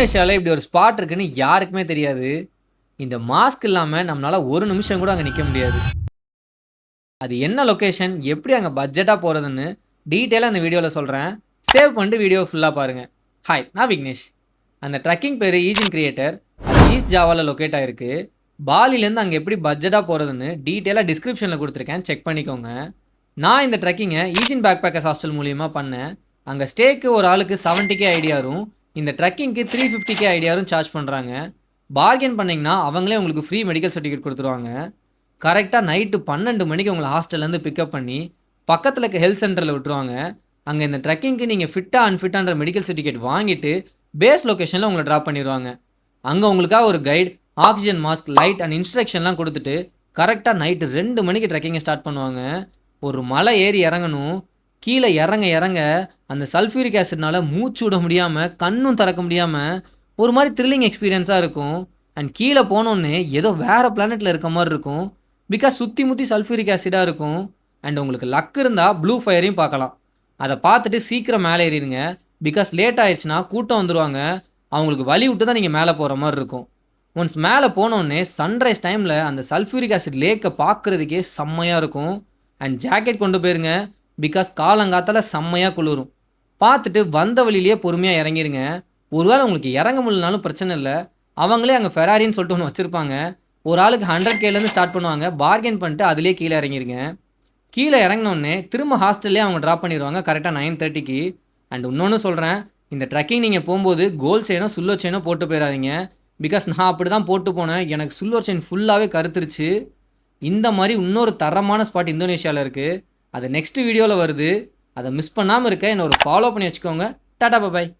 இந்தோனேஷியாவில் இப்படி ஒரு ஸ்பாட் இருக்குன்னு யாருக்குமே தெரியாது. இந்த மாஸ்க் இல்லாமல் நம்மளால் ஒரு நிமிஷம் கூட அங்கே நிற்க முடியாது. அது என்ன லொக்கேஷன், எப்படி அங்கே பட்ஜெட்டாக போகிறதுன்னு டீட்டெயிலாக அந்த வீடியோவில் சொல்கிறேன். சேவ் பண்ணிட்டு வீடியோ ஃபுல்லாக பாருங்கள். ஹாய், நான் விக்னேஷ். அந்த ட்ரக்கிங் பேர் ஈஜின் கிரியேட்டர். அது ஈஸ்ட் ஜாவாவில் லொக்கேட் ஆகிருக்கு. பாலிலேருந்து அங்கே எப்படி பட்ஜெட்டாக போகிறதுன்னு டீட்டெயிலாக டிஸ்கிரிப்ஷனில் கொடுத்துருக்கேன், செக் பண்ணிக்கோங்க. நான் இந்த ட்ரக்கிங்கை ஈஜின் பேக் பேக்கர்ஸ் ஹாஸ்டல் மூலியமாக பண்ணேன். அங்கே ஸ்டேக்கு ஒரு ஆளுக்கு 70K ஐடியாரும், இந்த ட்ரக்கிங்க்கு 350K ஐடியாரும் சார்ஜ் பண்ணுறாங்க. பார்கென் பண்ணிங்கன்னா அவங்களே உங்களுக்கு ஃப்ரீ மெடிக்கல் சர்டிஃபிகேட் கொடுத்துருவாங்க. கரெக்டாக நைட்டு 12 மணிக்கு உங்களை ஹாஸ்டல்லேருந்து பிக்கப் பண்ணி பக்கத்தில் இருக்க ஹெல்த் சென்டரில் விட்டுருவாங்க. அங்கே இந்த ட்ரக்கிங்க்கு நீங்கள் ஃபிட்டாக அன்ஃபிட்டான்ற மெடிக்கல் சர்டிஃபிகேட் வாங்கிட்டு பேஸ் லொக்கேஷனில் உங்களை ட்ராப் பண்ணிடுவாங்க. அங்கே உங்களுக்காக ஒரு guide, oxygen mask, light and இன்ஸ்ட்ரக்ஷன்லாம் கொடுத்துட்டு கரெக்டாக நைட்டு 2 மணிக்கு ட்ரக்கிங்கை ஸ்டார்ட் பண்ணுவாங்க. ஒரு மலை ஏறி இறங்கணும். கீழே இறங்க இறங்க அந்த சல்ஃபியூரிக் ஆசிட்னால மூச்சு விட முடியாமல், கண்ணும் திறக்க முடியாமல் ஒரு மாதிரி த்ரில்லிங் எக்ஸ்பீரியன்ஸாக இருக்கும். அண்ட் கீழே போனோன்னே ஏதோ வேறு பிளானெட்டில் இருக்க மாதிரி இருக்கும். பிகாஸ் சுற்றி முற்றி சல்ஃபியூரிக் ஆசிடாக இருக்கும். அண்ட் உங்களுக்கு லக் இருந்தால் ப்ளூ ஃபயரையும் பார்க்கலாம். அதை பார்த்துட்டு சீக்கிரம் மேலே ஏறிடுங்க. பிகாஸ் லேட் ஆயிடுச்சுன்னா கூட்டம் வந்துடுவாங்க. அவங்களுக்கு வழி விட்டு தான் நீங்கள் மேலே போகிற மாதிரி இருக்கும். ஒன்ஸ் மேலே போனோடனே சன்ரைஸ் டைமில் அந்த சல்ஃபியூரிக் ஆசிட் லேக்கை பார்க்குறதுக்கே செம்மையாக இருக்கும். அண்ட் ஜாக்கெட் கொண்டு போயிருங்க. பிகாஸ் காலங்காத்தால் செம்மையாக குளிரும். பார்த்துட்டு வந்த வழியிலேயே பொறுமையாக இறங்கிடுங்க. ஒருவேளை உங்களுக்கு இறங்க முடியலனாலும் பிரச்சனை இல்லை. அவங்களே அங்கே ஃபெராரின்னு சொல்லிட்டு ஒன்று வச்சுருப்பாங்க. ஒரு ஆளுக்கு 100Kலேருந்து ஸ்டார்ட் பண்ணுவாங்க. பார்கென் பண்ணிட்டு அதிலே கீழே இறங்கிருங்க. கீழே இறங்கினோடனே திரும்ப ஹாஸ்டல்லே அவங்க ட்ராப் பண்ணிடுவாங்க கரெக்டாக 9:30க்கு. அண்ட் இன்னொன்று சொல்கிறேன், இந்த ட்ரெக்கிங் நீங்கள் போகும்போது கோல்ட் செயினோ சில்வர் செயினோ போட்டு போயிடாதீங்க. பிகாஸ் நான் அப்படி தான் போட்டு போனேன். எனக்கு சில்வர் செயின் ஃபுல்லாகவே கருத்துருச்சு. இந்த மாதிரி இன்னொரு தரமான ஸ்பாட் இந்தோனேஷியாவில் இருக்குது. அது நெக்ஸ்ட் வீடியோவில் வருது. அதை மிஸ் பண்ணாமல் இருக்க என்னை ஒரு ஃபாலோ பண்ணி வச்சுக்கோங்க. டாடா பாய்.